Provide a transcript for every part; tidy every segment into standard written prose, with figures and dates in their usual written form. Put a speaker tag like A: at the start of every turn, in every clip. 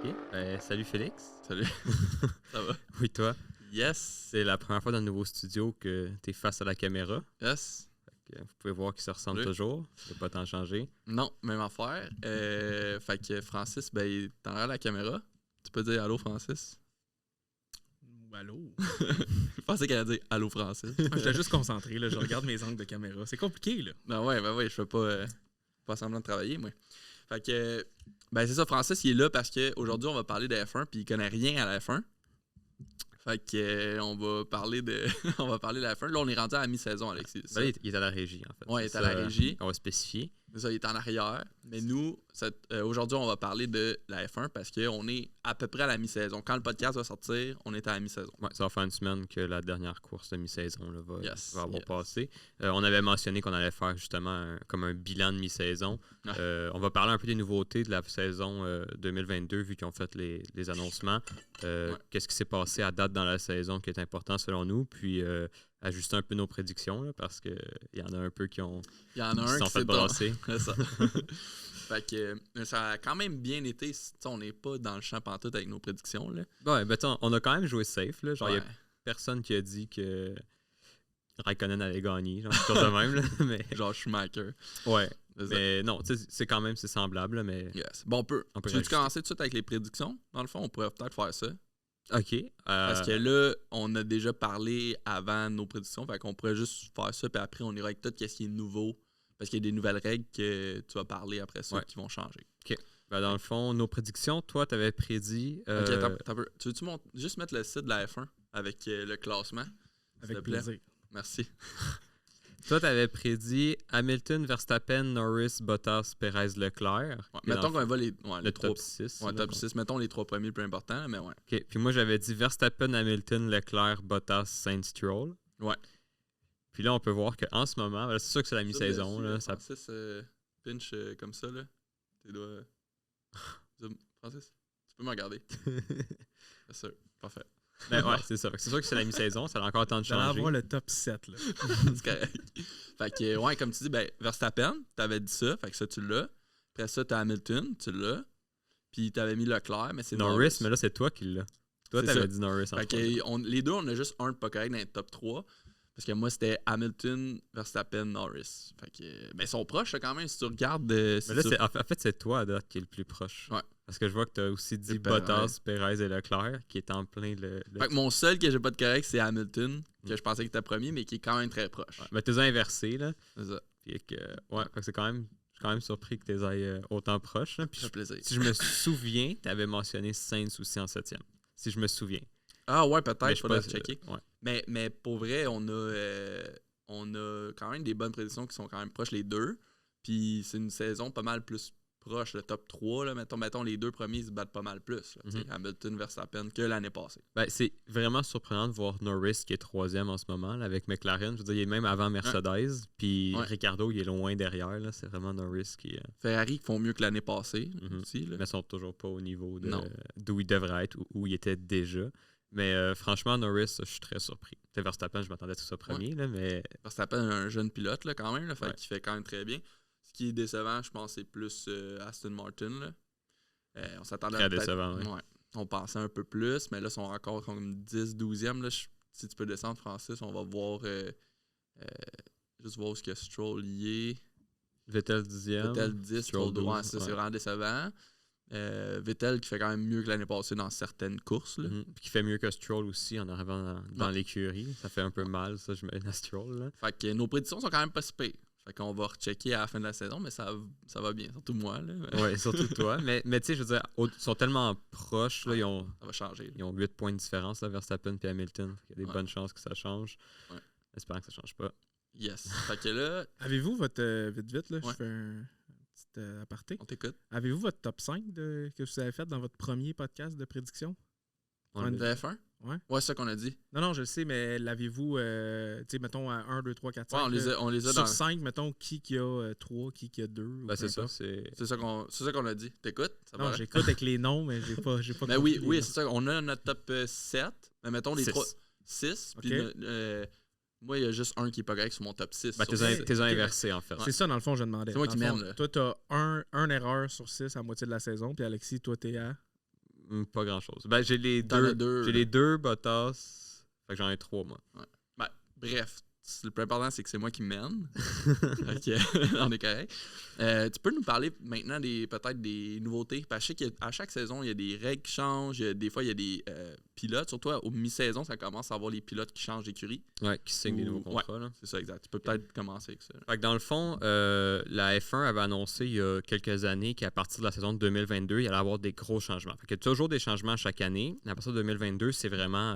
A: OK. Salut Félix.
B: Salut. Ça va?
A: Oui, toi.
B: Yes.
A: C'est la première fois dans le nouveau studio que tu es face à la caméra.
B: Yes.
A: Vous pouvez voir qu'ils se ressemblent
B: Salut.
A: toujours. Il n'y a pas tant changé.
B: Non, même affaire. Fait que Francis, ben, il est en arrière de la caméra. Tu peux dire allô, Francis?
C: Allô?
B: Je pensais qu'elle allait dire allô, Francis.
C: J'étais juste concentré, là, je regarde mes angles de caméra. C'est compliqué, là.
B: Ben ouais, je fais pas semblant de travailler, moi. Fait que, ben c'est ça, Francis, il est là parce qu'aujourd'hui, on va parler de F1, puis il connaît rien à la F1. Fait que, on va parler de on va parler de la F1. Là, on est rendu à la mi-saison, Alexis.
A: Ben, il est à la régie, en fait.
B: Ouais, il est
A: C'est
B: à la
A: ça
B: régie.
A: On va spécifier.
B: C'est ça, il est en arrière. Mais nous, aujourd'hui, on va parler de la F1 parce qu'on est à peu près à la mi-saison. Quand le podcast va sortir, on est à la mi-saison.
A: Ouais, ça va faire une semaine que la dernière course de mi-saison là, va avoir
B: Yes.
A: passé. On avait mentionné qu'on allait faire justement comme un bilan de mi-saison.
B: Ouais.
A: On va parler un peu des nouveautés de la saison 2022 vu qu'ils ont fait les annoncements.
B: Ouais.
A: Qu'est-ce qui s'est passé à date dans la saison qui est important selon nous. Puis ajuster un peu nos prédictions là, parce qu'il y en a un peu qui
B: Il y en a un
A: se sont
B: qui
A: fait
B: s'est
A: brasser.
B: C'est ça. Fait que ça a quand même bien été. On n'est pas dans le champ pantoute avec nos prédictions. Là.
A: Ouais, ben, on a quand même joué safe. Là. Genre, il
B: Ouais.
A: n'y a personne qui a dit que Raikkonen allait gagner. Genre, c'est de même. Là, mais...
B: Genre Schumacher.
A: Ouais.
B: C'est ça.
A: Mais non, tu sais, c'est quand même semblable. Là, mais...
B: Yes. Bon, tu veux
A: rajouter.
B: commencer tout de suite avec les prédictions? Dans le fond, on pourrait peut-être faire ça.
A: OK.
B: Parce que là, on a déjà parlé avant nos prédictions. Fait qu'on pourrait juste faire ça. Puis après, on ira avec tout ce qui est nouveau. Parce qu'il y a des nouvelles règles que tu vas parler après ça qui vont changer.
A: Ben, dans le fond, nos prédictions, toi, tu avais prédit.
B: Ok, t'as peu. Tu veux-tu juste mettre le site de la F1 avec le classement? S'il te
C: Avec
B: plaît?
C: plaisir.
B: Merci.
A: Toi, tu avais prédit Hamilton, Verstappen, Norris, Bottas, Perez, Leclerc.
B: Ouais,
A: Et
B: mettons
A: dans
B: qu'on va les
A: le
B: trois.
A: top 6.
B: Ouais, top 6. Mettons les trois premiers, plus importants, là, mais ouais.
A: OK. Puis moi, j'avais dit Verstappen, Hamilton, Leclerc, Bottas, Sainz, Stroll.
B: Ouais.
A: Puis là, on peut voir qu'en ce moment, c'est sûr que c'est la mi-saison. Là, ça...
B: Francis, pinch comme ça, là. Tes doigts. Francis, tu peux me regarder. C'est sûr. Parfait.
A: Ben ouais, c'est ça. C'est sûr que c'est la mi-saison, ça a encore le temps de
C: J'allais
A: changer.
C: avoir le top 7, là.
B: C'est correct. Fait que, ouais, comme tu dis, ben, Verstappen, t'avais dit ça, fait que ça, tu l'as. Après ça, t'as Hamilton, tu l'as. Puis t'avais mis Leclerc, mais c'est
A: Norris, mais là, c'est toi qui l'as. Toi,
B: C'est
A: t'avais
B: ça.
A: dit Norris en
B: Fait que les deux, on a juste un de pas correct dans les top 3. Parce que moi, c'était Hamilton, Verstappen, Norris. Fait que, ben, ils sont proches quand même, si tu regardes.
A: Mais là, en fait, c'est toi, à date, qui est le plus proche.
B: Ouais.
A: Parce que je vois que t'as aussi dit
B: C'est
A: Bottas, Perez et Leclerc, qui est en plein le...
B: Fait que mon seul que j'ai pas de correct, c'est Hamilton, que je pensais qu'il était premier, mais qui est quand même très proche.
A: Ouais, mais t'es inversé, là.
B: C'est ça.
A: Puis que, ouais, fait que c'est quand même... Je suis quand même surpris que t'es ailles autant proche. Là. Puis
B: Ça fait plaisir.
A: si je me souviens, t'avais mentionné Sainz aussi en 7e. Si je me souviens.
B: Ah ouais,
A: Mais
B: peut-être,
A: je
B: faudrait
A: sais pas,
B: checker.
A: ouais.
B: Mais pour vrai, on a quand même des bonnes prédictions qui sont quand même proches, les deux. Puis c'est une saison pas mal plus proche, le top 3. Là, mettons les deux premiers, ils se battent pas mal plus. Là, Hamilton, Verstappen, que l'année passée.
A: Ben, c'est vraiment surprenant de voir Norris qui est 3e en ce moment là, avec McLaren. Je veux dire, il est même avant Mercedes. Puis Ricardo, il est loin derrière. Là. C'est vraiment Norris qui...
B: Ferrari qui font mieux que l'année passée aussi. Là.
A: Mais ils sont toujours pas au niveau d'où ils devraient être, où ils étaient déjà. Mais franchement, Norris, je suis très surpris. T'sais, Verstappen, je m'attendais à tout ça premier, là, mais...
B: Verstappen est un jeune pilote là, quand même, là, fait qu'il fait quand même très bien. Ce qui est décevant, je pense, c'est plus Aston Martin. Là. On s'attendait
A: très décevant, oui.
B: Ouais, on pensait un peu plus, mais là, ils sont encore comme 10, 12e. Là. Si tu peux descendre, Francis, on va voir... juste voir où est-ce que Stroll y est.
A: Vettel 10e.
B: Vettel 10, Stroll 12. Ouais, c'est vraiment décevant. Vettel qui fait quand même mieux que l'année passée dans certaines courses. Là.
A: Puis qui fait mieux que Stroll aussi en arrivant dans l'écurie. Ça fait un peu mal, ça, je mets à Stroll. Là.
B: Fait que nos prédictions sont quand même pas si pires. Fait qu'on va rechecker à la fin de la saison, mais ça va bien, surtout moi.
A: Oui, surtout toi. Mais tu sais, je veux dire, ils sont tellement proches. Là,
B: ça va changer.
A: Ils ont 8 points de différence, là, Verstappen et Hamilton. Il y a des bonnes chances que ça change.
B: Ouais.
A: J'espère que ça change pas.
B: Yes. Fait que là...
C: Avez-vous votre... vite, là,
B: Ouais.
C: je fais un petit aparté.
B: On t'écoute.
C: Avez-vous votre top 5 que vous avez fait dans votre premier podcast de prédiction?
B: De F1?
C: Ouais.
B: Ouais, c'est ça qu'on a dit.
C: Non, je le sais, mais l'avez-vous, tu sais, mettons, à 1, 2, 3, 4, 5?
B: Ouais, on les a
C: sur
B: dans...
C: 5, mettons, qui a 3, qui a 2?
A: Ben, c'est ça. C'est
B: ça qu'on a dit. T'écoutes? Ça
C: non,
B: va?
C: j'écoute avec les noms, mais j'ai pas
B: Mais oui, c'est ça. On a notre top 7. Mais mettons les 3... 6. Puis moi, il y a juste un qui est pas correct sur mon top 6.
A: Ben, t'es inversé, en fait.
C: C'est ça, dans le fond, je demandais.
B: C'est moi qui
C: Dans le
B: mène,
C: fond,
B: là.
C: toi, t'as un erreur sur 6 à moitié de la saison, puis Alexis, toi, t'es à...
A: Pas grand-chose. Ben, j'ai les deux Bottas. Fait que j'en ai 3, moi.
B: Ouais. Ben, bref, le plus important, c'est que c'est moi qui mène. Ok, on est correct. Tu peux nous parler maintenant peut-être des nouveautés? Parce que je sais qu'à chaque saison, il y a des règles qui changent. Des fois, il y a des pilotes. Surtout au mi-saison, ça commence à avoir les pilotes qui changent d'écurie.
A: Ouais, qui signent des nouveaux contrats. Là.
B: C'est ça, exact. Tu peux peut-être commencer avec ça.
A: Fait que dans le fond, la F1 avait annoncé il y a quelques années qu'à partir de la saison de 2022, il allait y avoir des gros changements. Fait qu'il y a toujours des changements chaque année. À partir de 2022, c'est vraiment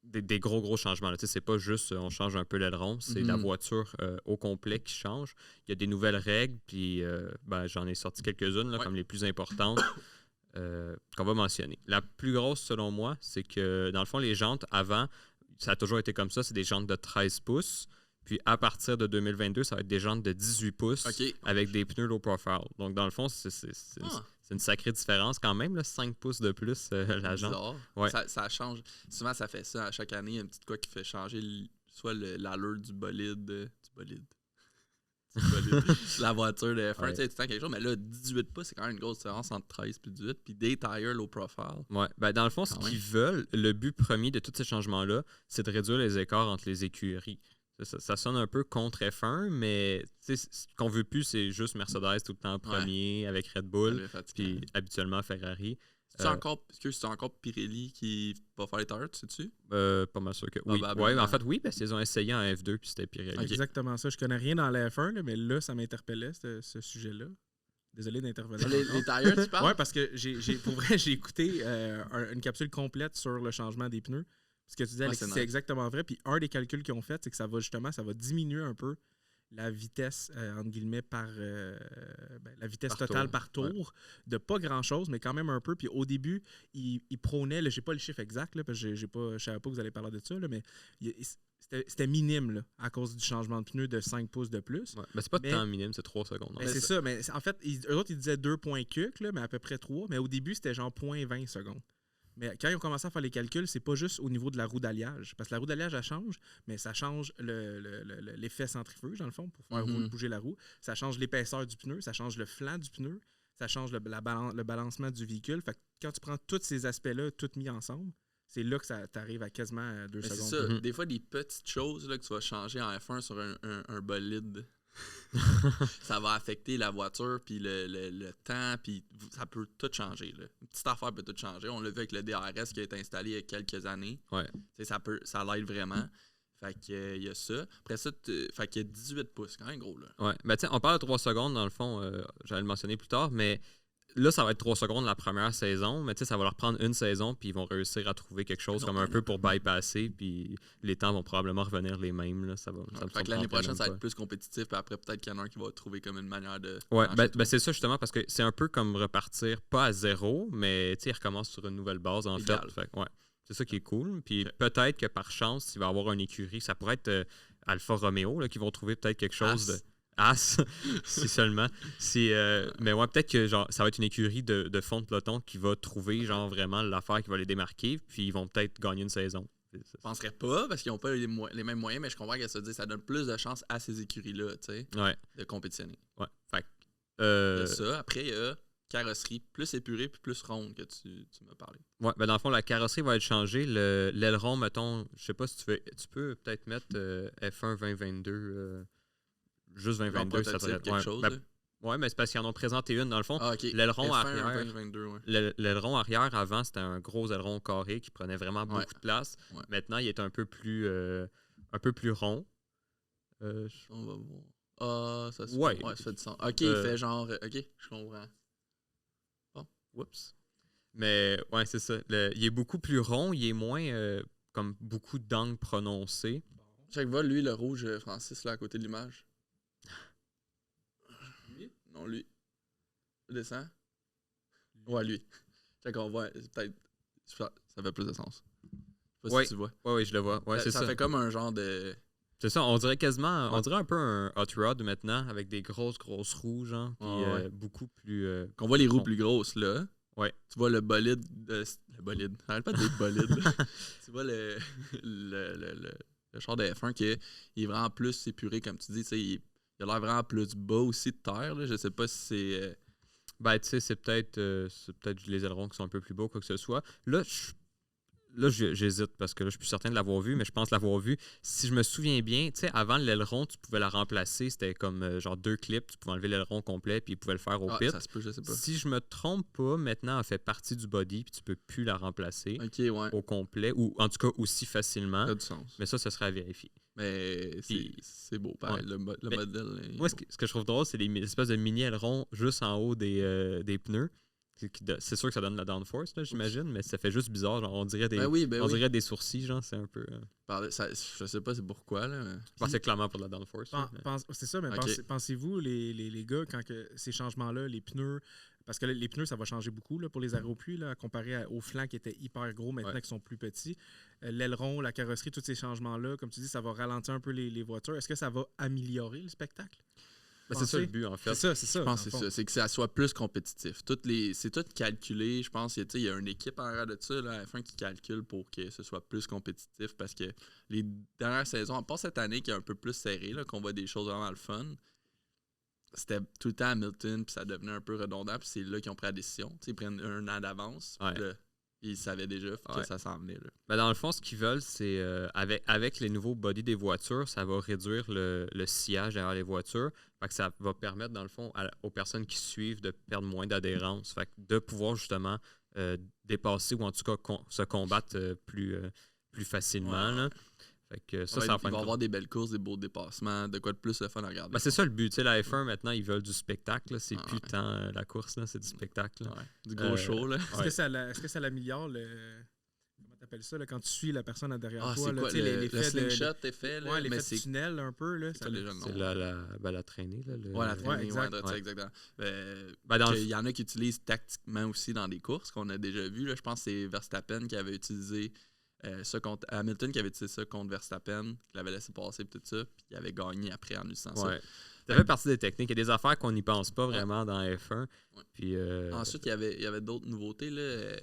A: des gros changements. C'est pas juste on change un peu l'aileron, c'est la voiture au complet qui change. Il y a des nouvelles règles, puis j'en ai sorti quelques-unes, comme les plus importantes. Qu'on va mentionner. La plus grosse, selon moi, c'est que, dans le fond, les jantes, avant, ça a toujours été comme ça, c'est des jantes de 13 pouces. Puis, à partir de 2022, ça va être des jantes de 18 pouces avec des pneus low profile. Donc, dans le fond, c'est une sacrée différence quand même, là, 5 pouces de plus, la jante. Ouais.
B: Ça change. Souvent, ça fait ça à chaque année. Il y a une petite quoi qui fait changer soit l'allure du bolide. La voiture de F1, tu sais, tout le temps quelque chose, mais là, 18 pouces, c'est quand même une grosse différence entre 13 et 18, puis des tires low profile.
A: Ouais, ben dans le fond, ce qu'ils veulent, le but premier de tous ces changements-là, c'est de réduire les écarts entre les écuries. Ça sonne un peu contre F1, mais ce qu'on veut plus, c'est juste Mercedes tout le temps premier avec Red Bull, puis habituellement Ferrari.
B: C'est encore Pirelli qui va faire les tires, tu sais-tu?
A: Pas mal sûr que oui. Ouais, en fait, oui, parce qu'ils ont essayé en F2 puis c'était Pirelli.
C: Okay. Exactement ça. Je connais rien dans la F1, là, mais là, ça m'interpellait, ce sujet-là. Désolé d'intervenir.
B: Les tires, tu parles?
C: Oui, parce que pour vrai, j'ai écouté une capsule complète sur le changement des pneus. Ce que tu disais, Alexis, c'est exactement vrai. Puis un des calculs qu'ils ont fait, c'est que ça va diminuer un peu la vitesse, entre guillemets, la vitesse totale par tour, de pas grand-chose, mais quand même un peu. Puis au début, ils prônaient, j'ai pas le chiffre exact, là, parce que je savais pas que vous allez parler de ça, là, mais c'était minime là, à cause du changement de pneu de 5 pouces de plus.
A: Ouais, mais c'est pas de temps minime, c'est 3 secondes.
C: C'est ça, mais en fait, eux autres, ils disaient 2 points cuc, là, mais à peu près 3. Mais au début, c'était genre 0.20 secondes. Mais quand ils ont commencé à faire les calculs, c'est pas juste au niveau de la roue d'alliage. Parce que la roue d'alliage, elle change, mais ça change l'effet centrifuge, dans le fond, pour faire bouger la roue. Ça change l'épaisseur du pneu, ça change le flanc du pneu, ça change le balancement du véhicule. Fait que quand tu prends tous ces aspects-là, tous mis ensemble, c'est là que ça t'arrive à quasiment 2 secondes.
B: C'est ça. Des fois, des petites choses là, que tu vas changer en F1 sur un bolide. Ça va affecter la voiture, puis le temps, puis ça peut tout changer. Là. Une petite affaire peut tout changer. On l'a vu avec le DRS qui a été installé il y a quelques années.
A: Ouais.
B: Ça l'aide vraiment. Fait qu'il y a ça. Après ça, fait qu'il y a 18 pouces, quand même gros. Là.
A: Ouais. Ben, on parle de 3 secondes, dans le fond, j'allais le mentionner plus tard, mais là, ça va être 3 secondes la première saison, mais ça va leur prendre une saison, puis ils vont réussir à trouver quelque chose comme un peu pour bypasser, puis les temps vont probablement revenir les mêmes. Là. Ça
B: fait que l'année prochaine, ça va être plus compétitif, puis après, peut-être qu'il y en a un qui va trouver comme une manière de...
A: Ouais, c'est ça justement, parce que c'est un peu comme repartir, pas à zéro, mais ils recommencent sur une nouvelle base, en fait. Ouais. C'est ça qui est cool. Puis peut-être que par chance, il va y avoir une écurie, ça pourrait être Alfa Romeo, là, qui vont trouver peut-être quelque chose de... As, si seulement. Mais ouais, peut-être que genre, ça va être une écurie de fond de peloton qui va trouver genre vraiment l'affaire qui va les démarquer, puis ils vont peut-être gagner une saison.
B: Je penserais pas, parce qu'ils n'ont pas les mêmes moyens, mais je comprends qu'elle se dit ça donne plus de chance à ces écuries-là, tu sais, de compétitionner.
A: Ouais. Fait
B: ça. Après, il y a carrosserie plus épurée puis plus ronde que tu m'as parlé.
A: Ouais, ben dans le fond, la carrosserie va être changée. L'aileron, mettons, je sais pas si tu veux, tu peux peut-être mettre F1 2022... Juste 2022, ça devrait être
B: quelque chose.
A: Ouais, mais c'est parce qu'ils en ont présenté une. Dans le fond, l'aileron arrière. 2022, l'aileron arrière, avant, c'était un gros aileron carré qui prenait vraiment beaucoup de place. Ouais. Maintenant, il est un peu plus rond.
B: On va voir. Ah, ça se fait. Ouais, ça fait du sens. Ok, il fait genre. Ok, je comprends.
A: Bon, oups. Mais ouais, c'est ça. Il est beaucoup plus rond, il est moins comme beaucoup d'angles prononcés.
B: Chaque vol, lui, le rouge, Francis, là, à côté de l'image. Non, lui. Il descend. Ouais, lui. Fait qu'on voit, peut-être. Ça fait plus de sens. Je sais pas si tu vois.
A: Oui, je le vois. Ouais, c'est ça.
B: Ça fait comme un genre de.
A: C'est ça, on dirait quasiment. On dirait un peu un hot rod maintenant, avec des grosses roues, genre. Puis beaucoup plus.
B: Qu'on voit les roues plus grosses, là.
A: Ouais.
B: Tu vois le bolide. Le bolide. Ça n'arrête pas de dire bolide. Tu vois le char de F1 qui est vraiment plus épuré, comme tu dis. Il a l'air vraiment plus bas aussi de terre. Là. Je sais pas si c'est
A: Ben, tu sais, c'est peut-être les ailerons qui sont un peu plus beaux, quoi que ce soit. Là, j'hésite parce que là, je suis plus certain de l'avoir vu, mais je pense l'avoir vu. Si je me souviens bien, tu sais, avant l'aileron, tu pouvais la remplacer. C'était comme genre 2 clips. Tu pouvais enlever l'aileron complet puis tu pouvais le faire au pit.
B: Ça se peut, je sais pas.
A: Si je me trompe pas, maintenant, elle fait partie du body puis tu peux plus la remplacer au complet ou en tout cas aussi facilement.
B: Ça a du sens.
A: Mais ça serait à vérifier.
B: Mais c'est beau, pareil. Le modèle.
A: Moi, ce que je trouve drôle, c'est les espèces de mini ailerons juste en haut des pneus. C'est sûr que ça donne la downforce, là, j'imagine, mais ça fait juste bizarre. Genre, on dirait dirait des sourcils, genre, c'est un peu.
B: Je sais pas c'est pourquoi, là. Mais...
A: Je pense que c'est clairement pour la downforce.
C: C'est ça, mais pensez-vous, les gars, quand ces changements-là, les pneus, parce que les pneus, ça va changer beaucoup là, pour les aéropuits, là, comparé aux flancs qui étaient hyper gros, maintenant qui sont plus petits. L'aileron, la carrosserie, tous ces changements-là, comme tu dis, ça va ralentir un peu les voitures. Est-ce que ça va améliorer le spectacle?
A: C'est ça le but, en fait.
C: C'est ça.
B: Je pense que c'est ça. C'est que ça soit plus compétitif. C'est tout calculé. Je pense qu'il y a une équipe en arrière de ça, là, à la fin, qui calcule pour que ce soit plus compétitif. Parce que les dernières saisons, à part cette année qui est un peu plus serrée, là, qu'on voit des choses vraiment le fun, c'était tout le temps Hamilton, puis ça devenait un peu redondant. Puis c'est là qu'ils ont pris la décision. Ils prennent un an d'avance. Là, ils savaient déjà que ça s'en venait. Là.
A: Ben dans le fond, ce qu'ils veulent, c'est avec les nouveaux bodies des voitures, ça va réduire le sillage derrière les voitures. Fait que ça va permettre, dans le fond, aux personnes qui suivent de perdre moins d'adhérence. Fait que de pouvoir justement dépasser ou en tout cas se combattre plus facilement. Là. Fait que
B: il va y avoir des belles courses, des beaux dépassements, de quoi de plus le fun à regarder.
A: Ben c'est ça le but. T'sais, la F1, maintenant, ils veulent du spectacle. C'est plus tant la course, là, c'est du spectacle. Là.
B: Du gros show. Là.
C: Est-ce que ça l'améliore comment t'appelles ça, là, quand tu suis la personne derrière toi?
B: C'est
C: là,
B: quoi, le slingshot est fait? Là,
C: l'effet de tunnel un peu. Là,
A: c'est la traînée. Là,
B: la traînée, exactement. Il y en a qui utilisent tactiquement aussi dans des courses qu'on a déjà vu. Là. Je pense que c'est Verstappen qui avait utilisé ça contre Hamilton, qui avait utilisé ça contre Verstappen, qui l'avait laissé passer et tout ça, puis il avait gagné après en utilisant ça.
A: Ça fait partie des techniques. Il y a des affaires qu'on n'y pense pas vraiment dans F1. Puis,
B: ensuite, il y avait d'autres nouveautés là,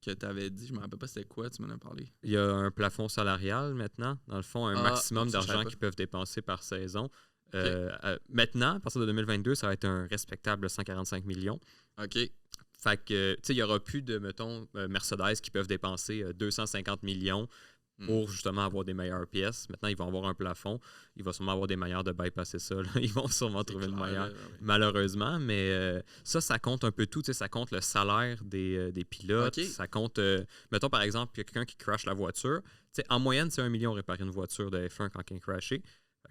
B: que tu avais dit. Je ne me rappelle pas c'était quoi, tu m'en as parlé.
A: Il y a un plafond salarial maintenant. Dans le fond, un maximum d'argent qu'ils peuvent dépenser par saison. Maintenant, à partir de 2022, ça va être un respectable 145 millions.
B: OK.
A: Fait que, tu sais, il n'y aura plus de, mettons, Mercedes qui peuvent dépenser 250 millions pour justement avoir des meilleures pièces. Maintenant, ils vont avoir un plafond. Il va sûrement avoir des manières de bypasser ça. Là. Ils vont sûrement trouver une manière, malheureusement. Mais ça compte un peu tout. Ça compte le salaire des pilotes. Okay. Ça compte, mettons, par exemple, il y a quelqu'un qui crash la voiture. T'sais, en moyenne, c'est 1 million réparer une voiture de F1 quand elle est crashée.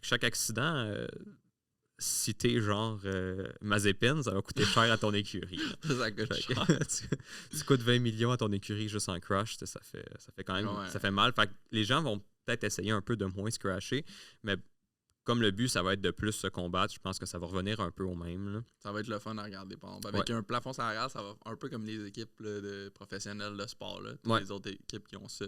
A: Chaque accident... si t'es genre Mazepin, ça va coûter cher à ton écurie.
B: Ça coûte cher.
A: Tu coûtes 20 millions à ton écurie juste en crash, ça fait quand même ça fait mal. Fait que les gens vont peut-être essayer un peu de moins se crasher, mais comme le but, ça va être de plus se combattre, je pense que ça va revenir un peu au même. Là.
B: Ça va être le fun à regarder. Avec un plafond salarial, ça va un peu comme les équipes là, de professionnels de sport. Là. Les autres équipes qui ont ça.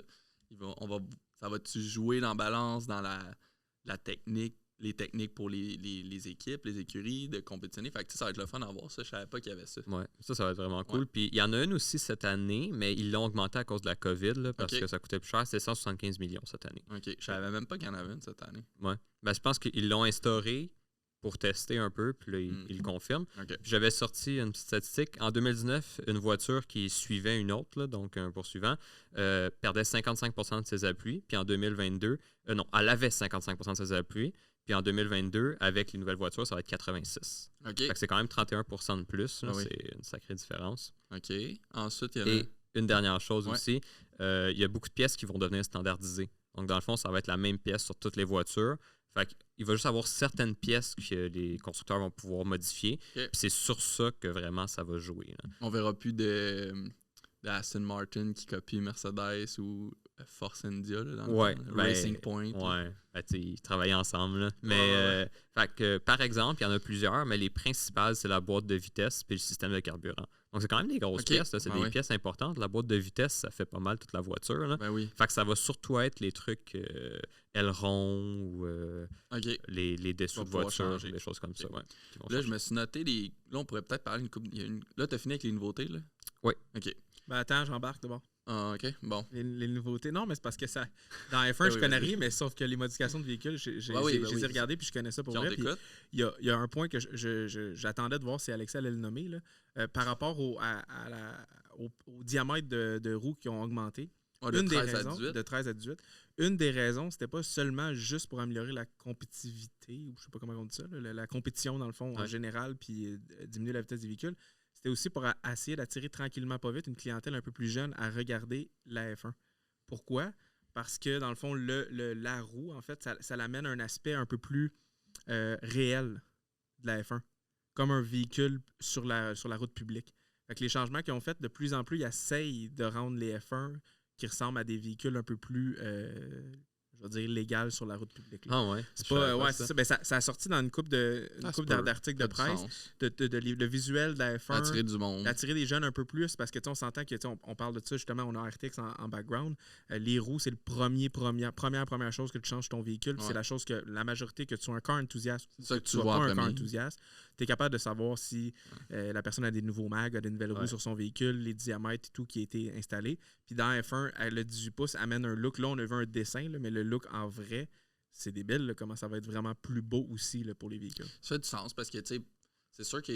B: Ça va-tu jouer dans la balance, dans la technique, les techniques pour les équipes, les écuries de compétitionner. Fait que ça va être le fun à voir ça. Je savais pas qu'il y avait ça.
A: Ouais, ça va être vraiment cool. Puis il y en a une aussi cette année, mais ils l'ont augmenté à cause de la COVID là, parce que ça coûtait plus cher. C'est 175 millions cette année.
B: OK. Je savais même pas qu'il y en avait une cette année.
A: Ouais. Ben, je pense qu'ils l'ont instauré pour tester un peu, puis là, ils le confirment. Okay. J'avais sorti une petite statistique. En 2019, une voiture qui suivait une autre, là, donc un poursuivant, perdait 55% de ses appuis. Puis en 2022, elle avait 55% de ses appuis. Puis en 2022, avec les nouvelles voitures, ça va être 86.
B: Okay.
A: Fait que c'est quand même 31% de plus. Là, c'est une sacrée différence.
B: OK. Ensuite, il y a...
A: Et une dernière chose aussi, il y a beaucoup de pièces qui vont devenir standardisées. Donc, dans le fond, ça va être la même pièce sur toutes les voitures. Fait qu'il va juste avoir certaines pièces que les constructeurs vont pouvoir modifier. Okay. Puis c'est sur ça que vraiment ça va jouer. Là.
B: On verra plus de Aston Martin qui copie Mercedes ou Force India là, dans le Racing Point.
A: Ouais, ils travaillent ensemble. Là. Mais fait que, par exemple, il y en a plusieurs, mais les principales, c'est la boîte de vitesse et le système de carburant. Donc, c'est quand même des grosses pièces. Là. C'est des pièces importantes. La boîte de vitesse, ça fait pas mal toute la voiture. Là. Fait que ça va surtout être les trucs ailerons ou les dessous de voiture, des choses comme ça. Ouais,
B: là, je me suis noté Là, on pourrait peut-être parler une coupe. Là, tu as fini avec les nouveautés, là?
A: Oui.
B: OK.
C: Ben attends, j'embarque d'abord.
B: Ah, OK, bon.
C: Les nouveautés. Non, mais c'est parce que ça. Dans F1, je connais rien, mais sauf que les modifications de véhicules, j'ai les ai regardées puis je connais ça pour vrai. Il y a un point que j'attendais de voir si Alexa allait le nommer. Là, par rapport au diamètre de roues qui ont augmenté.
B: De 13 à 18.
C: De 13 à 18. Une des raisons, c'était pas seulement juste pour améliorer la compétitivité, ou je sais pas comment on dit ça, là, la compétition dans le fond en général, puis diminuer la vitesse des véhicules. C'était aussi pour essayer d'attirer tranquillement pas vite une clientèle un peu plus jeune à regarder la F1. Pourquoi? Parce que dans le fond, la roue, en fait, ça l'amène à un aspect un peu plus réel de la F1, comme un véhicule sur la route publique. Fait que les changements qu'ils ont fait, de plus en plus, ils essayent de rendre les F1 qui ressemblent à des véhicules un peu plus, je vais dire, légales sur la route publique. Là.
A: Ah ouais?
C: C'est pas, c'est ça. Ben, ça a sorti dans une couple d'articles de presse, le visuel de la F1.
B: Attirer du monde.
C: Attirer des jeunes un peu plus, parce que on s'entend que on parle de ça, justement, on a RTX en background. Les roues, c'est le première chose que tu changes ton véhicule. C'est la chose que la majorité, que tu sois un car enthousiaste,
B: c'est ça que tu
C: sois
B: vois
C: pas un car enthousiaste, tu es capable de savoir si la personne a des nouveaux mags, a des nouvelles roues sur son véhicule, les diamètres et tout qui a été installé. Puis dans F1, le 18 pouces amène un look. Là, on a vu un dessin, là, mais le look en vrai, c'est débile, là, comment ça va être vraiment plus beau aussi là, pour les véhicules.
B: Ça fait du sens parce que, tu sais, c'est sûr que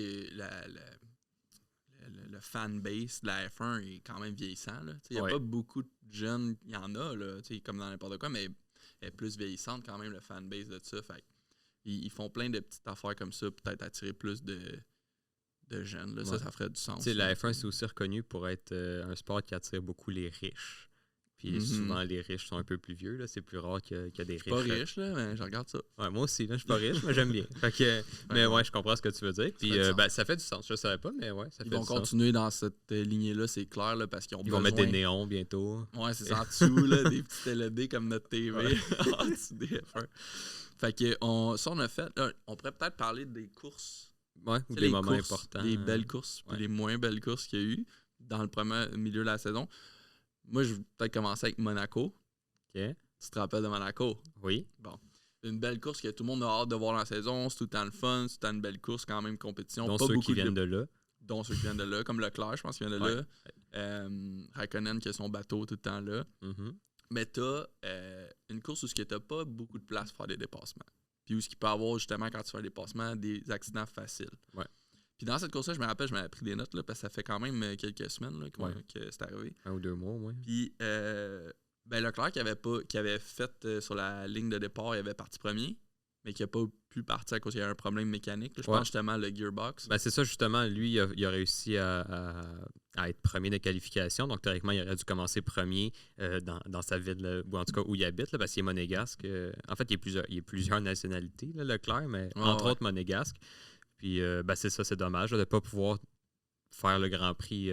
B: le fanbase de la F1 est quand même vieillissant. Il n'y a pas beaucoup de jeunes, il y en a, là, comme dans n'importe quoi, mais elle est plus vieillissante quand même, le fanbase de ça. Fait ils font plein de petites affaires comme ça, peut-être attirer plus de jeunes. Là. Ça ferait du sens.
A: La F1, c'est aussi reconnu pour être un sport qui attire beaucoup les riches. Puis souvent, les riches sont un peu plus vieux. Là. C'est plus rare qu'il y a des riches.
B: Je suis pas riche, là, mais je regarde ça.
A: Ouais, moi aussi, là, je suis pas riche, mais j'aime bien. Fait que, mais ouais, je comprends ce que tu veux dire. Puis ça fait du sens. Je savais pas, mais ouais, ça fait du sens.
B: Ils vont continuer dans cette lignée-là, c'est clair, là, parce qu'ils ont besoin...
A: Ils vont mettre des néons bientôt.
B: Ouais, c'est ça en dessous, là, des petits LED comme notre TV en dessous des F1. Fait que on a fait... Là, on pourrait peut-être parler des courses.
A: Ouais, ou des moments importants.
B: Des belles courses, puis les moins belles courses qu'il y a eu dans le premier milieu de la saison. Moi, je vais peut-être commencer avec Monaco.
A: OK.
B: Tu te rappelles de Monaco?
A: Oui.
B: Bon. Une belle course que tout le monde a hâte de voir dans la saison. C'est tout le temps le fun. C'est tout le temps une belle course, quand même, compétition.
A: Dont
B: pas
A: ceux
B: beaucoup
A: qui viennent de là.
B: Dont ceux qui viennent de là. Comme Leclerc, je pense qu'il vient de là. Raikkonen qui a son bateau tout le temps là. Mais t'as une course où tu n'as pas beaucoup de place pour faire des dépassements. Puis où ce qu'il peut y avoir, justement, quand tu fais un dépassement, des accidents faciles.
A: Ouais.
B: Puis dans cette course-là, je me rappelle, je m'avais pris des notes là, parce que ça fait quand même quelques semaines là, que c'est arrivé.
A: 1 ou 2 mois, au moins.
B: Puis Leclerc qui avait fait sur la ligne de départ, il avait parti premier, mais qui n'a pas pu partir à cause qu'il y a un problème mécanique. Là, je pense justement le gearbox.
A: Ben, c'est ça, justement. Lui, il a réussi à être premier de qualification. Donc, théoriquement, il aurait dû commencer premier dans sa ville, ou en tout cas où il habite, là, parce qu'il est monégasque. En fait, il y a plusieurs nationalités, là, Leclerc, mais entre autres monégasque. Puis, c'est ça, c'est dommage de ne pas pouvoir faire le Grand Prix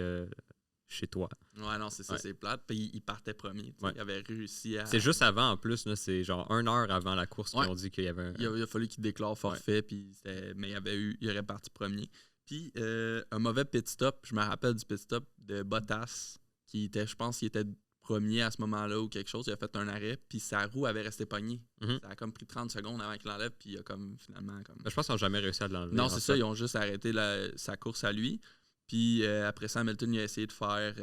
A: chez toi.
B: Ouais, non, c'est ça, c'est plate. Puis, il partait premier. Il avait réussi à...
A: C'est juste avant, en plus. Là, c'est genre 1 heure avant la course qu'ils ont dit qu'il y avait
B: Il a fallu qu'il déclare forfait, puis mais il aurait parti premier. Puis, un mauvais pit stop. Je me rappelle du pit stop de Bottas, qui était, je pense, qu'il était premier à ce moment-là ou quelque chose. Il a fait un arrêt, puis sa roue avait resté pognée. Ça a comme pris 30 secondes avant qu'il l'enlève, puis il a comme finalement...
A: Je pense qu'ils n'ont jamais réussi à l'enlever.
B: Non, c'est ça. Ils ont juste arrêté sa course à lui. Puis après ça, Hamilton il a essayé de faire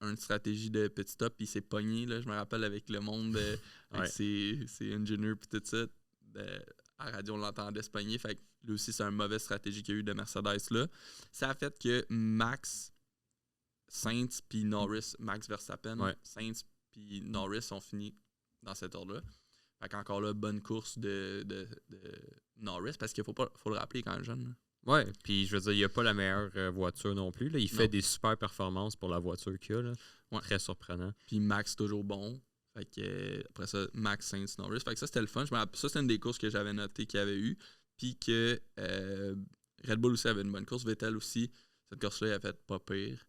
B: une stratégie de petit stop, puis il s'est pogné, là, je me rappelle, avec le monde, avec ses ingénieurs, puis tout ça. À la radio, on l'entendait se pogner. Fait que lui aussi, c'est une mauvaise stratégie qu'il y a eu de Mercedes là. Ça a fait que Max, Sainz, puis Norris, Max Verstappen, Sainz, puis Norris ont fini dans cet ordre-là. Fait qu'encore là, bonne course de Norris, parce qu'il faut le rappeler quand même jeune. Là.
A: Ouais, puis je veux dire, il n'a pas la meilleure voiture non plus. Là. Il fait des super performances pour la voiture qu'il a. Là. Très surprenant.
B: Puis Max, toujours bon. Fait que, après ça, Max, Sainz, Norris. Fait que ça, c'était le fun. Ça, c'était une des courses que j'avais notées qu'il y avait eu. Puis que Red Bull aussi avait une bonne course. Vettel aussi. Cette course-là, il a fait pas pire.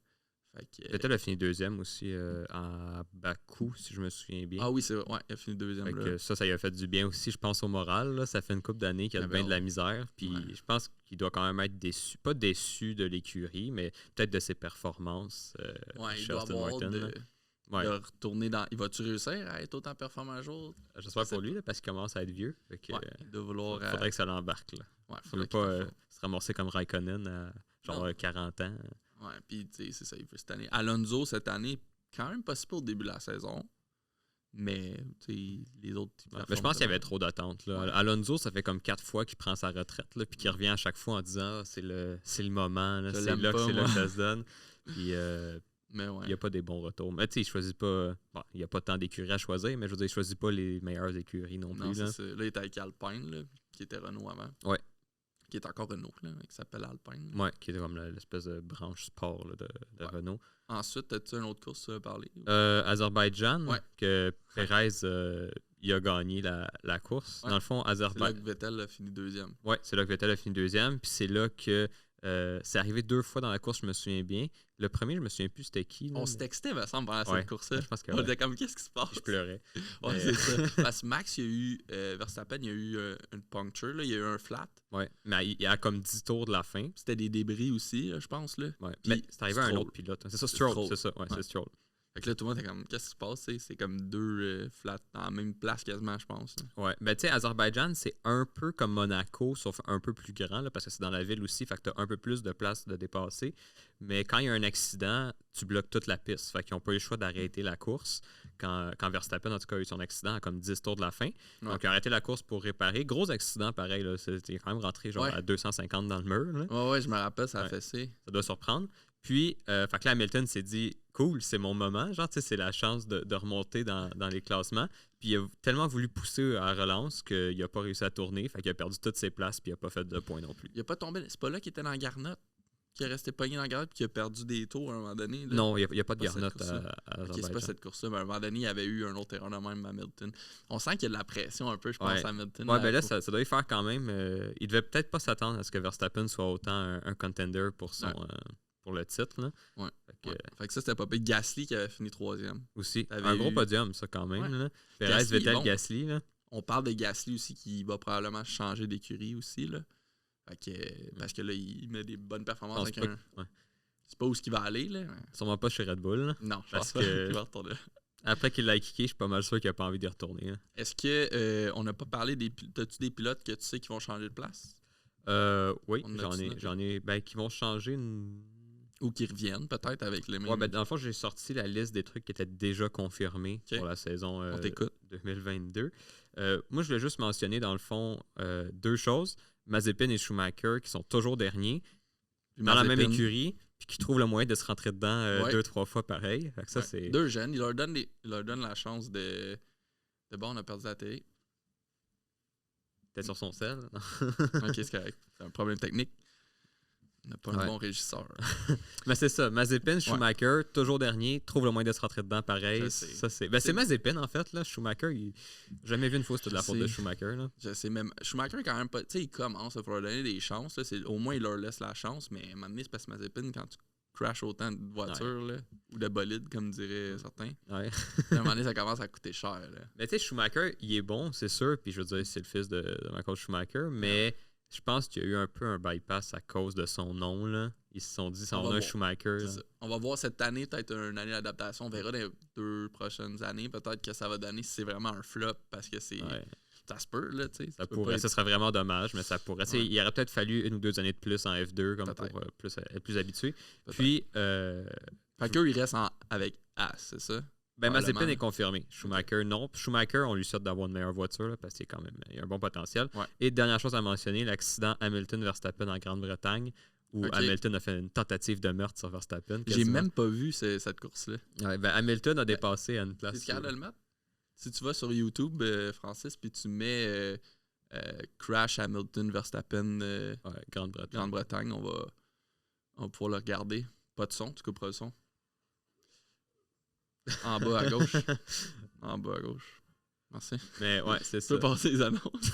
A: Vettel a fini 2e aussi à Bakou, si je me souviens bien.
B: Ah oui, c'est vrai. Ouais, il a fini 2e. Là.
A: Ça lui a fait du bien aussi, je pense, au moral. Là. Ça fait une couple d'années qu'il a bien de la misère. Puis je pense qu'il doit quand même être déçu. Pas déçu de l'écurie, mais peut-être de ses performances.
B: Il doit avoir de retourner dans... Il va-tu réussir à être autant performant un jour?
A: J'espère pour lui, là, parce qu'il commence à être vieux.
B: Il doit vouloir...
A: Faudrait que ça l'embarque. Là. Il ne veut pas se ramasser comme Raikkonen à genre 40 ans.
B: Ouais, puis tu sais, c'est ça, il veut cette année. Alonso, cette année, quand même pas si peu au début de la saison. Mais les autres...
A: Mais je pense qu'il y avait trop d'attentes. Ouais. Alonso, ça fait comme 4 fois qu'il prend sa retraite, là, puis qu'il revient à chaque fois en disant c'est le moment, là, c'est là que ça se donne. Puis
B: mais ouais.
A: il n'y a pas des bons retours. Mais tu sais, il choisit pas... Bon, il n'y a pas tant d'écuries à choisir, mais je veux dire, il choisit pas les meilleures écuries non plus. Là,
B: il était avec Alpine, là, qui était Renault avant.
A: Ouais.
B: Qui est encore Renault, là, qui s'appelle Alpine.
A: Ouais, qui est comme l'espèce de branche sport là, de Renault.
B: Ensuite, as-tu une autre course à parler?
A: Azerbaïdjan, que Perez il a gagné la course. Ouais. Dans le fond,
B: Azerbaïdjan. C'est là que Vettel a fini deuxième.
A: Oui, c'est là que Vettel a fini deuxième. Puis c'est là que c'est arrivé 2 fois dans la course, je me souviens bien. Le premier, je me souviens plus c'était qui. Là,
B: on se textait, me semble, pendant cette course-là.
A: Je pense que
B: on était comme, qu'est-ce qui se passe?
A: Je pleurais.
B: Ouais, c'est ça. Parce que Max, il y a eu, Verstappen, il y a eu une puncture, là, il y a eu un flat.
A: Oui, mais il y a comme 10 tours de la fin.
B: C'était des débris aussi, là, je pense. Là.
A: Ouais. Mais c'est arrivé à un autre pilote. C'est ça, Stroll. C'est ça, c'est Stroll.
B: Fait que là, tout le monde était comme, qu'est-ce qui se passe? C'est comme 2 flats dans la même place quasiment, je pense. Là.
A: Ouais, ben tu sais, Azerbaïdjan, c'est un peu comme Monaco, sauf un peu plus grand, là, parce que c'est dans la ville aussi, fait que t'as un peu plus de place de dépasser. Mais quand il y a un accident, tu bloques toute la piste. Fait qu'ils n'ont pas eu le choix d'arrêter la course. Quand Verstappen, en tout cas, a eu son accident à comme 10 tours de la fin. Ouais. Donc, ils ont arrêté la course pour réparer. Gros accident, pareil. Là, c'est quand même rentré genre à 250 dans le mur. Là.
B: Ouais, je me rappelle, ça a fessé.
A: Ça doit surprendre. Puis, fait que là, Hamilton s'est dit, cool, c'est mon moment. Genre, tu sais, c'est la chance de remonter dans les classements. Puis, il a tellement voulu pousser à la relance qu'il n'a pas réussi à tourner. Fait qu'il a perdu toutes ses places. Puis, il n'a pas fait de points non plus.
B: Il n'a pas tombé. C'est pas là qu'il était dans la garnotte. Qui est resté pogné dans la garnotte. Puis, qui a perdu des tours à un moment donné. Là.
A: Non, il n'y a pas de garnotte à
B: okay, c'est pas cette course-là. Mais à un moment donné, il y avait eu un autre erreur de même à Hamilton. On sent qu'il y a de la pression un peu, je pense, à Hamilton.
A: Ouais, ben là, ça doit y faire quand même. Il devait peut-être pas s'attendre à ce que Verstappen soit autant un contender pour son. Pour le titre. Là.
B: Ouais. Fait que ça, c'était pas pire. Gasly qui avait fini 3e.
A: Aussi. Un gros podium, ça, quand même. Là. Perez, Vettel, Gasly. Là.
B: On parle de Gasly aussi qui va probablement changer d'écurie aussi. Là. Fait que, parce que là, il met des bonnes performances avec un. Ouais. C'est pas où ce qu'il va aller. Là.
A: Sûrement pas chez Red Bull. Là.
B: Non, je pense pas qu'il va retourner.
A: Après qu'il l'a kické, je suis pas mal sûr qu'il a pas envie d'y retourner. Là.
B: Est-ce que on n'a pas parlé des. T'as-tu des pilotes que tu sais qui vont changer de place?
A: Oui, j'en ai. Ben, qui vont changer
B: ou qui reviennent peut-être avec les mêmes.
A: Ouais, ben dans le fond, j'ai sorti la liste des trucs qui étaient déjà confirmés pour la saison 2022. Moi, je voulais juste mentionner, dans le fond, 2 choses. Mazepin et Schumacher qui sont toujours derniers, dans la même écurie, puis qui trouvent le moyen de se rentrer dedans 2-3 fois pareil. Fait que ça, c'est...
B: 2 jeunes, ils leur donnent la chance de bon, on a perdu la télé.
A: T'es sur son sel?
B: Ok, c'est correct. C'est un problème technique. On n'a pas un bon régisseur.
A: Mais c'est ça. Mazepin, Schumacher, toujours dernier, trouve le moyen de se rentrer dedans pareil. Ça, c'est Mazepin, en fait. Là. Schumacher, j'ai jamais vu une fois c'était de la faute de Schumacher. Là.
B: Je sais même. Schumacher, quand même pas. Tu sais, il commence à leur donner des chances. Là. Au moins, il leur laisse la chance. Mais à un moment donné, c'est parce que Mazepin, quand tu crashes autant de voitures là, ou de bolides, comme diraient certains, à un moment donné, ça commence à coûter cher. Là.
A: Mais tu sais, Schumacher, il est bon, c'est sûr. Puis je veux dire, c'est le fils de Michael Schumacher. Mais. Je pense qu'il y a eu un peu un bypass à cause de son nom. Là. Ils se sont dit, ça en a un Schumacher.
B: On va voir cette année, peut-être une année d'adaptation. On verra dans les 2 prochaines années. Peut-être que ça va donner si c'est vraiment un flop parce que c'est. Ça se peut, là, tu sais. Ça
A: pourrait. Ça serait vraiment dommage, mais ça pourrait. Il aurait peut-être fallu 1 ou 2 années de plus en F2 comme pour être plus habitué. Puis.
B: Fait qu'eux, ils restent avec As, c'est ça?
A: Ben, Mazepin est confirmé. Schumacher, non. Schumacher, on lui souhaite d'avoir une meilleure voiture là, parce qu'il y a un bon potentiel. Ouais. Et dernière chose à mentionner, l'accident Hamilton-Verstappen en Grande-Bretagne où Hamilton a fait une tentative de meurtre sur Verstappen.
B: J'ai même pas vu cette course-là.
A: Ouais, ben, Hamilton a dépassé à une place.
B: C'est capable de le mettre? Si tu vas sur YouTube, Francis, puis tu mets Crash Hamilton-Verstappen Grande-Bretagne, on va pouvoir le regarder. Pas de son, tu couperas le son. En bas à gauche. En bas à gauche. Merci.
A: Mais ouais, c'est ça.
B: Tu peux passer les annonces.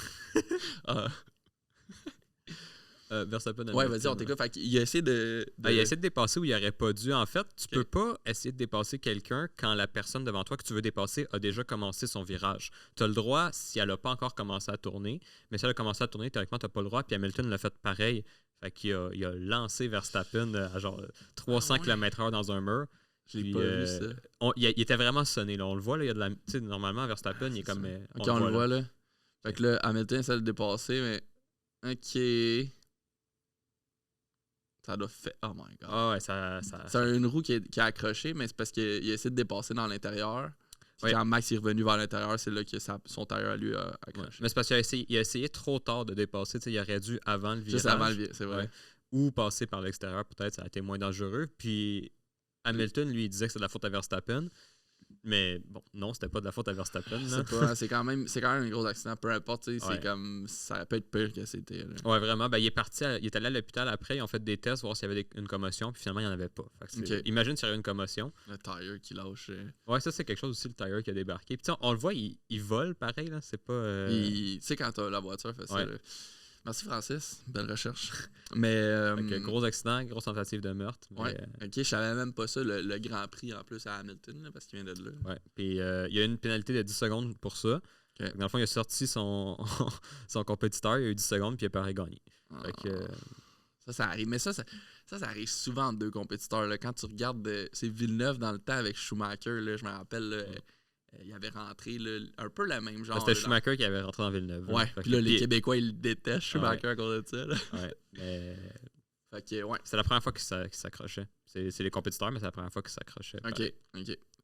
A: Verstappen.
B: Ouais, vas-y, on t'écoute. Il a essayé de...
A: il a essayé de dépasser où il n'aurait pas dû. En fait, tu peux pas essayer de dépasser quelqu'un quand la personne devant toi que tu veux dépasser a déjà commencé son virage. Tu as le droit si elle n'a pas encore commencé à tourner. Mais si elle a commencé à tourner, théoriquement, tu n'as pas le droit. Puis Hamilton l'a fait pareil. Fait qu'il il a lancé Verstappen à genre 300 km/h dans un mur.
B: J'ai pas vu ça.
A: Il était vraiment sonné. Là. On le voit. Là, il y a de la, normalement, Verstappen, il est comme...
B: Ok, on le voit là. Fait que là, Hamilton essaie de le dépasser, mais... Ok... Ça doit faire... Oh my God.
A: Ah ouais,
B: C'est une roue qui a accroché, mais c'est parce qu'il a essayé de dépasser dans l'intérieur. Puis quand Max est revenu vers l'intérieur, c'est là que son tailleur à lui a accroché.
A: Ouais. Mais c'est parce qu'il a essayé trop tard de dépasser. Il aurait dû avant le virage.
B: Juste avant le virage, c'est vrai.
A: Ouais. Ou passer par l'extérieur, peut-être, ça a été moins dangereux. Puis Hamilton, lui, il disait que c'était de la faute à Verstappen. Mais bon, non, c'était pas de la faute à Verstappen.
B: C'est quand même un gros accident, peu importe. C'est comme ça peut être pire que c'était. Là.
A: Ouais, vraiment. Ben, il est allé à l'hôpital après, ils ont fait des tests, voir s'il y avait une commotion, puis finalement, il n'y en avait pas. Imagine s'il y avait une commotion.
B: Le tire qui lâche.
A: Ouais, ça, c'est quelque chose aussi, le tire qui a débarqué. Puis on le voit, il vole pareil, là. C'est pas.
B: Tu sais, quand la voiture fait ça. Là. Merci Francis, belle recherche. Mais
A: gros accident, grosse tentative de meurtre.
B: Ouais. Ok, je savais même pas ça, le Grand Prix en plus à Hamilton, là, parce qu'il vient de là.
A: Ouais. Puis il y a eu une pénalité de 10 secondes pour ça.
B: Okay.
A: Dans le fond, il a sorti son compétiteur, il a eu 10 secondes, puis il a pareil gagné.
B: Ça arrive. Mais ça arrive souvent entre deux compétiteurs. Là. Quand tu regardes, c'est Villeneuve dans le temps avec Schumacher, là, je me rappelle. Là, il avait rentré là, un peu le même genre.
A: C'était Schumacher qui avait rentré dans Villeneuve.
B: Ouais, puis là, les Québécois, ils le détestent, Schumacher, à cause de ça. Là.
A: Ouais, mais...
B: Fait que, ouais.
A: C'est la première fois qu'il s'accrochait. C'est les compétiteurs, mais c'est la première fois qu'ils s'accrochaient.
B: OK.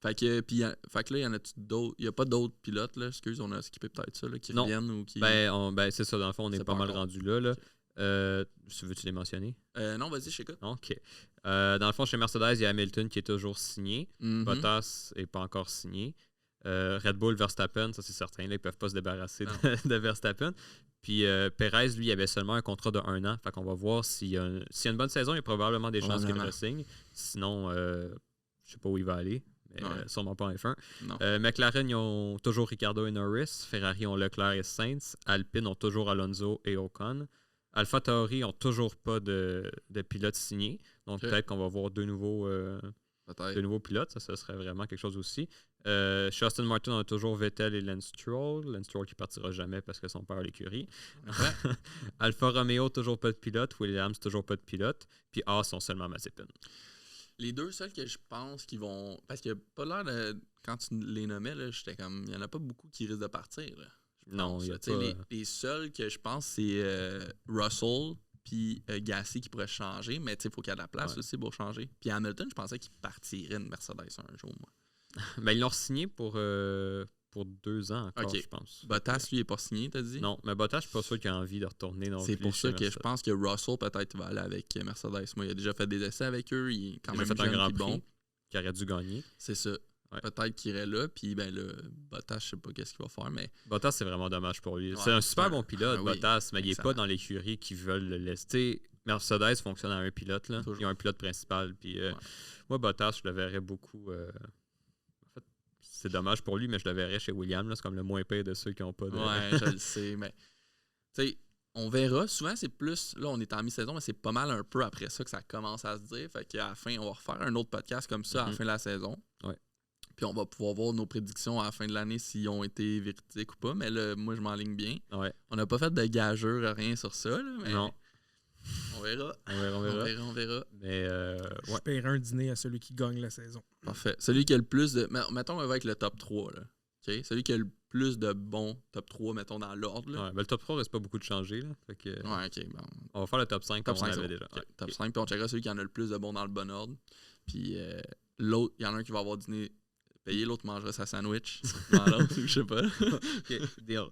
B: Fait que là, il y en a d'autres. Il n'y a pas d'autres pilotes, là. Excuse, on a skippé peut-être ça, là, qui reviennent ou qui...
A: Ben, c'est ça, dans le fond, on est pas mal rendu là. Veux-tu les mentionner?
B: Non, vas-y, je t'écoute.
A: OK. Dans le fond, chez Mercedes, il y a Hamilton qui est toujours signé. Bottas n'est pas encore signé. Red Bull, Verstappen, ça c'est certain. Là, ils peuvent pas se débarrasser de Verstappen. Puis Perez, lui, il avait seulement un contrat de 1 an. Fait qu'on va voir s'il y a une bonne saison, il y a probablement des chances qu'il le signe. Sinon, je sais pas où il va aller. Mais sûrement pas en F1. McLaren, ils ont toujours Ricciardo et Norris. Ferrari ont Leclerc et Sainz. Alpine ont toujours Alonso et Ocon. AlphaTauri ont toujours pas de pilote signé. Donc peut-être qu'on va voir deux nouveaux pilotes. Ça serait vraiment quelque chose aussi. Chez Aston Martin, on a toujours Vettel et Lance Stroll. Lance Stroll qui partira jamais parce que son père a l'écurie. Alfa Romeo, toujours pas de pilote. Williams, toujours pas de pilote. Puis Haas sont seulement Mazepin.
B: Les deux seuls que je pense qu'ils vont... Parce qu'il n'y a pas l'air de... Quand tu les nommais, là, j'étais comme... Il n'y en a pas beaucoup qui risquent de partir. Là,
A: non, il y a pas...
B: Les seuls que je pense, c'est Russell puis Gasly qui pourrait changer. Mais il faut qu'il y ait de la place aussi pour changer. Puis Hamilton, je pensais qu'il partirait de Mercedes un jour, moi.
A: Ben, ils l'ont signé pour 2 ans encore, je pense.
B: Bottas, lui, n'est pas signé, t'as dit?
A: Non, mais Bottas, je suis pas sûr qu'il a envie de retourner non plus.
B: C'est pour ça que je pense que Russell, peut-être, va aller avec Mercedes. Moi, il a déjà fait des essais avec eux. Il est quand même
A: fait un grand prix qui aurait dû gagner.
B: C'est ça. Ouais. Peut-être qu'il irait là. Puis, ben là, Bottas, je sais pas qu'est-ce qu'il va faire, mais...
A: Bottas, c'est vraiment dommage pour lui. C'est un super bon pilote, Bottas, mais il n'est pas dans l'écurie qui veulent le laisser. Mercedes fonctionne à un pilote, là. Il y a un pilote principal. Puis, moi, Bottas, je le verrais beaucoup... C'est dommage pour lui, mais je le verrais chez Williams. C'est comme le moins pire de ceux qui n'ont pas de...
B: Ouais, je le sais, mais... Tu sais, on verra. Souvent, c'est plus... Là, on est en mi-saison, mais c'est pas mal un peu après ça que ça commence à se dire. Fait qu'à la fin, on va refaire un autre podcast comme ça à la fin de la saison.
A: Ouais.
B: Puis on va pouvoir voir nos prédictions à la fin de l'année s'ils ont été véridiques ou pas. Mais là, moi, je m'enligne bien.
A: Ouais.
B: On n'a pas fait de gageure, rien sur ça. Là, mais...
A: Non.
B: On verra.
A: On verra. Mais
C: je paierai un dîner à celui qui gagne la saison.
B: Parfait. Celui qui a le plus de... Mettons, on va avec le top 3. Là. Okay? Celui qui a le plus de bons top 3, mettons, dans l'ordre.
A: Ouais, ben, le top 3 reste pas beaucoup de changer. Là. Fait que,
B: ouais, OK. Bon.
A: On va faire le top 5 comme on avait déjà.
B: Okay. Top 5, puis on checkera celui qui en a le plus de bons dans le bon ordre. Puis l'autre, il y en a un qui va avoir dîner payé, l'autre mangera sa sandwich dans l'autre, je sais pas.
A: OK, deal.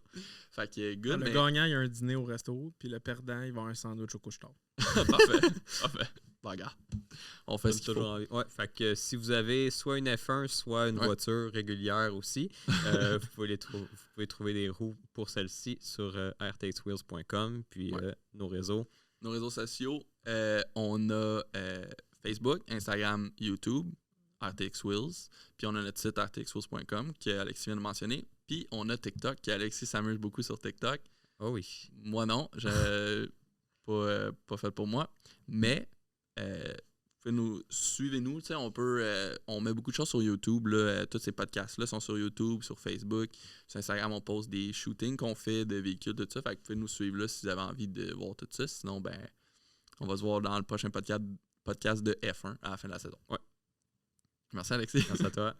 B: Fait que good,
C: le gagnant, il y a un dîner au resto, puis le perdant, il va avoir un sandwich au couche-tard.
B: Parfait. Bon, regarde. On fait ce qu'il faut.
A: Envie. Ouais, fait que si vous avez soit une F1, soit une voiture régulière aussi, vous pouvez trouver des roues pour celle-ci sur rtxwheels.com, puis nos réseaux.
B: Nos réseaux sociaux, on a Facebook, Instagram, YouTube, RTX Wheels, puis on a notre site rtxwheels.com que Alexis vient de mentionner, puis on a TikTok, qu'Alexis s'amuse beaucoup sur TikTok.
A: Oh oui.
B: Moi non, pas fait pour moi, mais suivez-nous, on met beaucoup de choses sur YouTube, là, tous ces podcasts-là sont sur YouTube, sur Facebook, sur Instagram, on poste des shootings qu'on fait de véhicules, tout ça, fait que vous pouvez nous suivre là si vous avez envie de voir tout ça, sinon ben on va se voir dans le prochain podcast de F1 à la fin de la saison.
A: Ouais.
B: Merci Alexis.
A: Merci à toi.